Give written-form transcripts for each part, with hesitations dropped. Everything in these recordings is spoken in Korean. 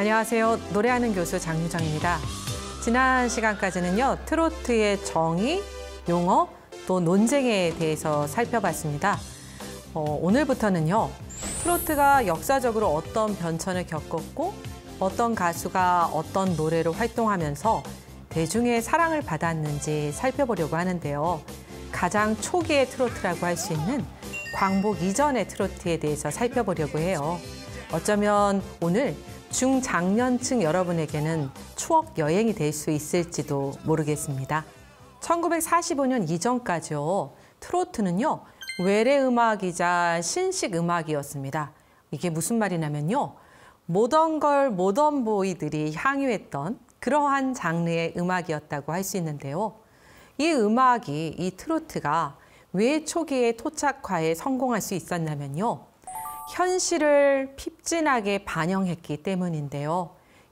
안녕하세요. 노래하는 교수 장유정입니다. 지난 시간까지는요, 트로트의 정의, 용어, 또 논쟁에 대해서 살펴봤습니다. 오늘부터는요, 트로트가 역사적으로 어떤 변천을 겪었고 어떤 가수가 어떤 노래로 활동하면서 대중의 사랑을 받았는지 살펴보려고 하는데요. 가장 초기의 트로트라고 할 수 있는 광복 이전의 트로트에 대해서 살펴보려고 해요. 어쩌면 오늘 중장년층 여러분에게는 추억 여행이 될 수 있을지도 모르겠습니다. 1945년 이전까지요, 트로트는요, 외래 음악이자 신식 음악이었습니다. 이게 무슨 말이냐면요, 모던걸 모던보이들이 향유했던 그러한 장르의 음악이었다고 할 수 있는데요. 이 음악이, 이 트로트가 왜 초기에 토착화에 성공할 수 있었냐면요, 현실을 핍진하게 반영했기 때문인데요.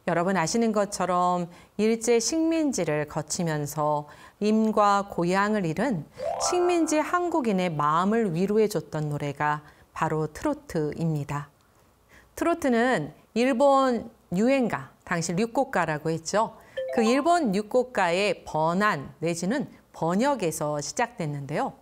여러분 아시는 것처럼 일제 식민지를 거치면서 임과 고향을 잃은 식민지 한국인의 마음을 위로해줬던 노래가 바로 트로트입니다. 트로트는 일본 유행가, 당시 류곡가라고 했죠. 그 일본 류곡가의 번안 내지는 번역에서 시작됐는데요.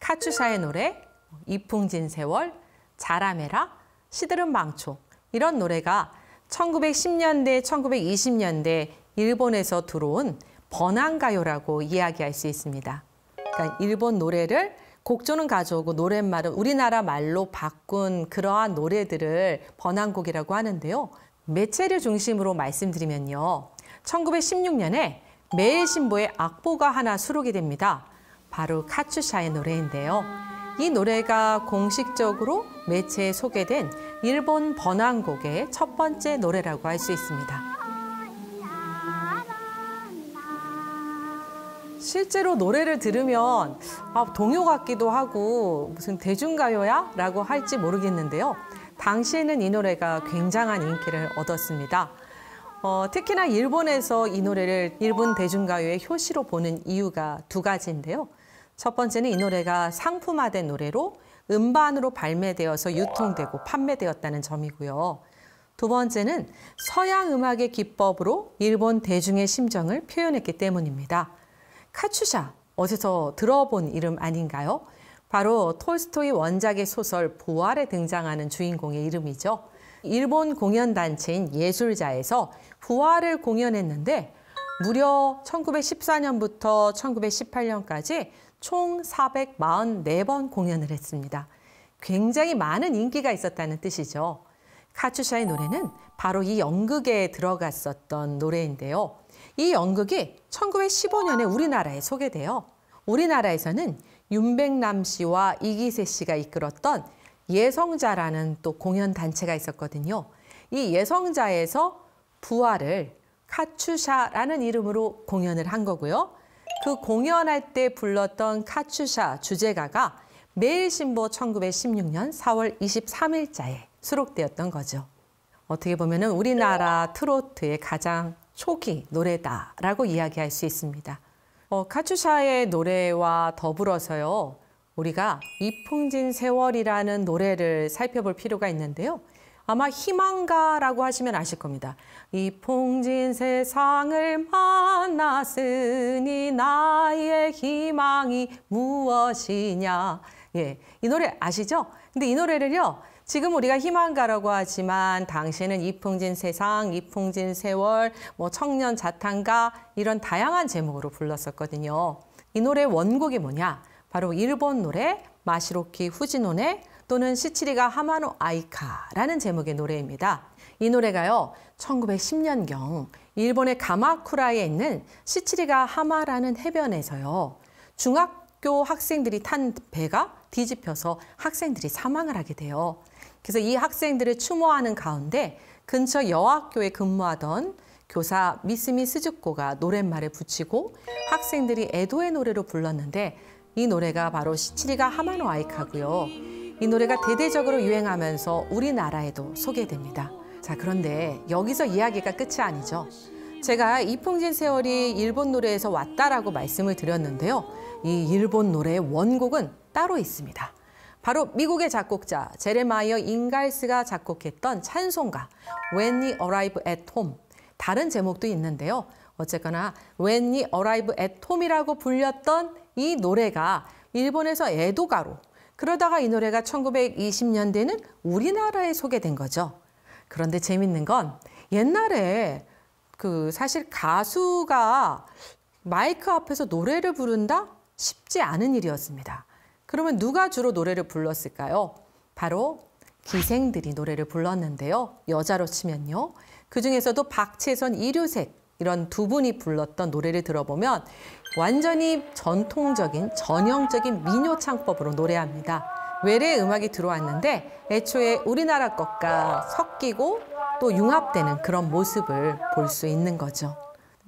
카츄샤의 노래, 이풍진 세월, 자라메라, 시들은 망초, 이런 노래가 1910년대, 1920년대 일본에서 들어온 번안가요라고 이야기할 수 있습니다. 그러니까 일본 노래를 곡조는 가져오고 노랫말은 우리나라 말로 바꾼 그러한 노래들을 번안곡이라고 하는데요. 매체를 중심으로 말씀드리면요, 1916년에 매일신보에 악보가 하나 수록이 됩니다. 바로 카츄샤의 노래인데요. 이 노래가 공식적으로 매체에 소개된 일본 번안곡의 첫 번째 노래라고 할 수 있습니다. 실제로 노래를 들으면 동요 같기도 하고 무슨 대중가요야? 라고 할지 모르겠는데요. 당시에는 이 노래가 굉장한 인기를 얻었습니다. 특히나 일본에서 이 노래를 일본 대중가요의 효시로 보는 이유가 두 가지인데요. 첫 번째는 이 노래가 상품화된 노래로 음반으로 발매되어서 유통되고 판매되었다는 점이고요. 두 번째는 서양 음악의 기법으로 일본 대중의 심정을 표현했기 때문입니다. 카츄샤, 어디서 들어본 이름 아닌가요? 바로 톨스토이 원작의 소설 부활에 등장하는 주인공의 이름이죠. 일본 공연단체인 예술자에서 부활을 공연했는데 무려 1914년부터 1918년까지 총 444번 공연을 했습니다. 굉장히 많은 인기가 있었다는 뜻이죠. 카츄샤의 노래는 바로 이 연극에 들어갔었던 노래인데요. 이 연극이 1915년에 우리나라에 소개돼요. 우리나라에서는 윤백남 씨와 이기세 씨가 이끌었던 예성자라는 또 공연 단체가 있었거든요. 이 예성자에서 부활을 카츄샤라는 이름으로 공연을 한 거고요. 그 공연할 때 불렀던 카츄샤 주제가가 매일신보 1916년 4월 23일자에 수록되었던 거죠. 어떻게 보면 우리나라 트로트의 가장 초기 노래다라고 이야기할 수 있습니다. 카츄샤의 노래와 더불어서요, 우리가 이풍진 세월이라는 노래를 살펴볼 필요가 있는데요. 아마 희망가라고 하시면 아실 겁니다. 이풍진 세상을 만났으니 나의 희망이 무엇이냐. 예, 이 노래 아시죠? 근데 이 노래를요, 지금 우리가 희망가라고 하지만 당시에는 이풍진 세상, 이풍진 세월, 청년 자탄가 이런 다양한 제목으로 불렀었거든요. 이 노래의 원곡이 뭐냐? 바로 일본 노래 마시로키 후지노네 또는 시치리가 하마노 아이카라는 제목의 노래입니다. 이 노래가요, 1910년경 일본의 가마쿠라에 있는 시치리가 하마라는 해변에서요, 중학교 학생들이 탄 배가 뒤집혀서 학생들이 사망을 하게 돼요. 그래서 이 학생들을 추모하는 가운데 근처 여학교에 근무하던 교사 미스미 스즈코가 노랫말에 붙이고 학생들이 애도의 노래로 불렀는데 이 노래가 바로 시치리가 하마노 아이카고요. 이 노래가 대대적으로 유행하면서 우리나라에도 소개됩니다. 자, 그런데 여기서 이야기가 끝이 아니죠. 제가 이풍진 세월이 일본 노래에서 왔다라고 말씀을 드렸는데요. 이 일본 노래의 원곡은 따로 있습니다. 바로 미국의 작곡자 제레마이어 잉갈스가 작곡했던 찬송가 When We Arrive at Home. 다른 제목도 있는데요. 어쨌거나 When We Arrive at Home이라고 불렸던 이 노래가 일본에서 애도가로, 그러다가 이 노래가 1920년대는 우리나라에 소개된 거죠. 그런데 재밌는 건 옛날에 사실 가수가 마이크 앞에서 노래를 부른다? 쉽지 않은 일이었습니다. 그러면 누가 주로 노래를 불렀을까요? 바로 기생들이 노래를 불렀는데요. 여자로 치면요. 그중에서도 박채선, 이류색 이런 두 분이 불렀던 노래를 들어보면 완전히 전통적인 전형적인 민요 창법으로 노래합니다. 외래의 음악이 들어왔는데 애초에 우리나라 것과 섞이고 또 융합되는 그런 모습을 볼 수 있는 거죠.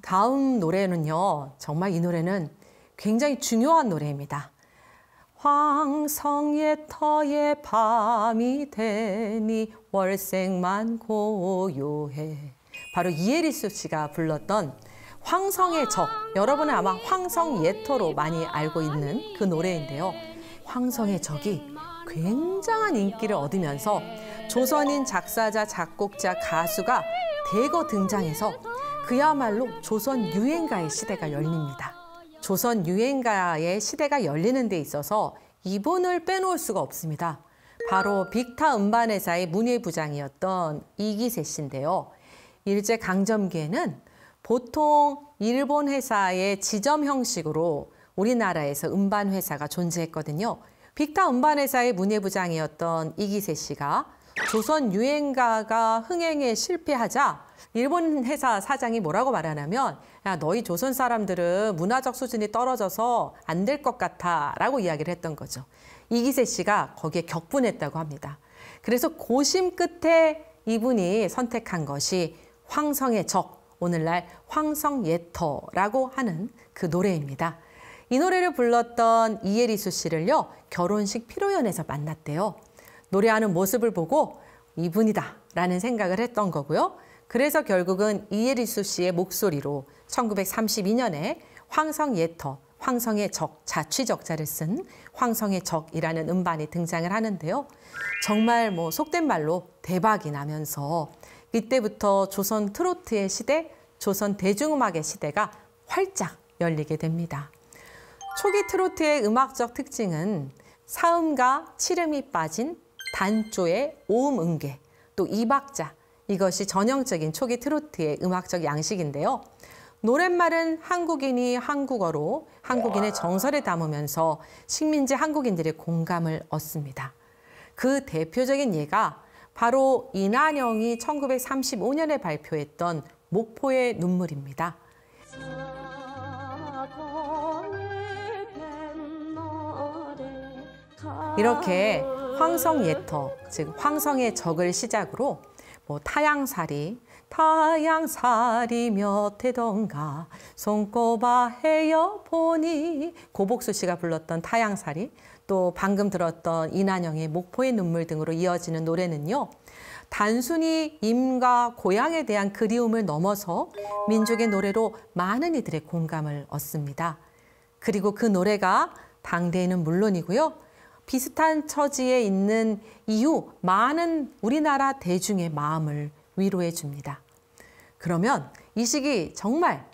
다음 노래는요. 정말 이 노래는 굉장히 중요한 노래입니다. 황성의 터의 밤이 되니 월색만 고요해. 바로 이에리수 씨가 불렀던 황성의 적. 여러분은 아마 황성예터로 많이 알고 있는 그 노래인데요. 황성의 적이 굉장한 인기를 얻으면서 조선인 작사자, 작곡자, 가수가 대거 등장해서 그야말로 조선 유행가의 시대가 열립니다. 조선 유행가의 시대가 열리는 데 있어서 이분을 빼놓을 수가 없습니다. 바로 빅타 음반회사의 문예부장이었던 이기세 씨인데요. 일제강점기에는 보통 일본 회사의 지점 형식으로 우리나라에서 음반회사가 존재했거든요. 빅타 음반회사의 문예부장이었던 이기세 씨가 조선 유행가가 흥행에 실패하자 일본 회사 사장이 뭐라고 말하냐면 야, 너희 조선 사람들은 문화적 수준이 떨어져서 안 될 것 같아 라고 이야기를 했던 거죠. 이기세 씨가 거기에 격분했다고 합니다. 그래서 고심 끝에 이분이 선택한 것이 황성의 적, 오늘날 황성예터라고 하는 그 노래입니다. 이 노래를 불렀던 이에리수 씨를요, 결혼식 피로연에서 만났대요. 노래하는 모습을 보고 이분이다 라는 생각을 했던 거고요. 그래서 결국은 이에리수 씨의 목소리로 1932년에 황성예터, 황성의 적, 자취적자를 쓴 황성의 적이라는 음반이 등장을 하는데요. 정말 속된 말로 대박이 나면서 이때부터 조선 트로트의 시대, 조선 대중음악의 시대가 활짝 열리게 됩니다. 초기 트로트의 음악적 특징은 사음과 칠음이 빠진 단조의 오음음계, 또 이박자, 이것이 전형적인 초기 트로트의 음악적 양식인데요. 노랫말은 한국인이 한국어로 한국인의 정서를 담으면서 식민지 한국인들의 공감을 얻습니다. 그 대표적인 예가 바로 이난영이 1935년에 발표했던 목포의 눈물입니다. 이렇게 황성예터, 즉 황성의 적을 시작으로 타양살이, 타양살이 몇 해던가 손꼽아 헤어 보니, 고복수 씨가 불렀던 타양살이, 또 방금 들었던 이난영의 목포의 눈물 등으로 이어지는 노래는요. 단순히 임과 고향에 대한 그리움을 넘어서 민족의 노래로 많은 이들의 공감을 얻습니다. 그리고 그 노래가 당대에는 물론이고요. 비슷한 처지에 있는 이후 많은 우리나라 대중의 마음을 위로해 줍니다. 그러면 이 시기 정말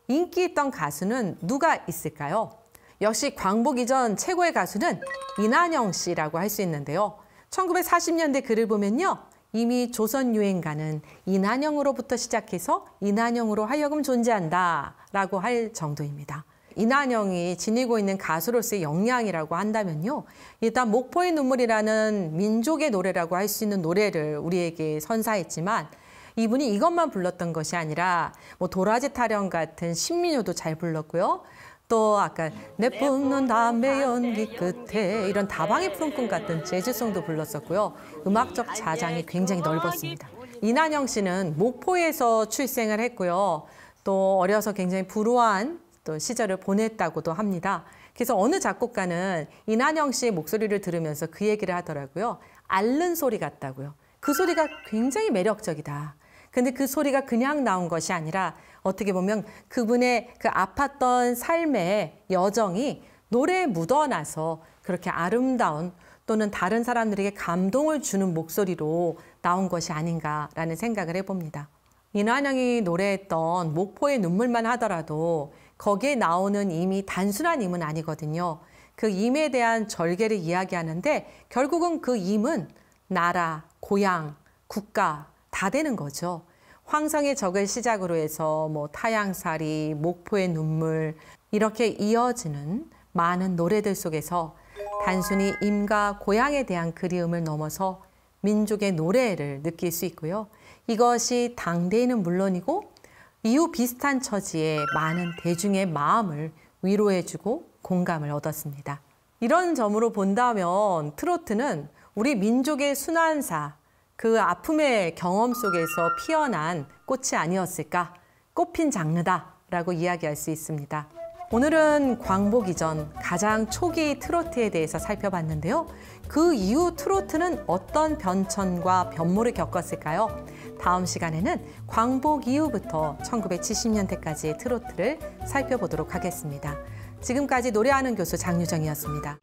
인기 있던 가수는 누가 있을까요? 역시 광복 이전 최고의 가수는 이난영 씨라고 할 수 있는데요. 1940년대 글을 보면요. 이미 조선 유행가는 이난영으로부터 시작해서 이난영으로 하여금 존재한다라고 할 정도입니다. 이난영이 지니고 있는 가수로서의 역량이라고 한다면요. 일단 목포의 눈물이라는 민족의 노래라고 할 수 있는 노래를 우리에게 선사했지만 이분이 이것만 불렀던 것이 아니라 도라지 타령 같은 신민요도 잘 불렀고요. 또 아까 내 뿜는 담배 연기 끝에 이런 다방의 푸른 꿈 같은 재즈송도 불렀었고요. 음악적 자장이 굉장히 넓었습니다. 이난영 씨는 목포에서 출생을 했고요. 또 어려서 굉장히 불우한 또 시절을 보냈다고도 합니다. 그래서 어느 작곡가는 이난영 씨의 목소리를 들으면서 그 얘기를 하더라고요. 앓는 소리 같다고요. 그 소리가 굉장히 매력적이다. 근데 그 소리가 그냥 나온 것이 아니라 어떻게 보면 그분의 그 아팠던 삶의 여정이 노래에 묻어나서 그렇게 아름다운 또는 다른 사람들에게 감동을 주는 목소리로 나온 것이 아닌가라는 생각을 해봅니다. 이난영이 노래했던 목포의 눈물만 하더라도 거기에 나오는 임이 단순한 임은 아니거든요. 그 임에 대한 절개를 이야기하는데 결국은 그 임은 나라, 고향, 국가 다 되는 거죠. 황성의 적을 시작으로 해서 타향살이, 목포의 눈물 이렇게 이어지는 많은 노래들 속에서 단순히 임과 고향에 대한 그리움을 넘어서 민족의 노래를 느낄 수 있고요. 이것이 당대에는 물론이고 이후 비슷한 처지의 많은 대중의 마음을 위로해주고 공감을 얻었습니다. 이런 점으로 본다면 트로트는 우리 민족의 순환사, 그 아픔의 경험 속에서 피어난 꽃이 아니었을까, 꽃핀 장르다라고 이야기할 수 있습니다. 오늘은 광복 이전 가장 초기 트로트에 대해서 살펴봤는데요. 그 이후 트로트는 어떤 변천과 변모를 겪었을까요? 다음 시간에는 광복 이후부터 1970년대까지의 트로트를 살펴보도록 하겠습니다. 지금까지 노래하는 교수 장유정이었습니다.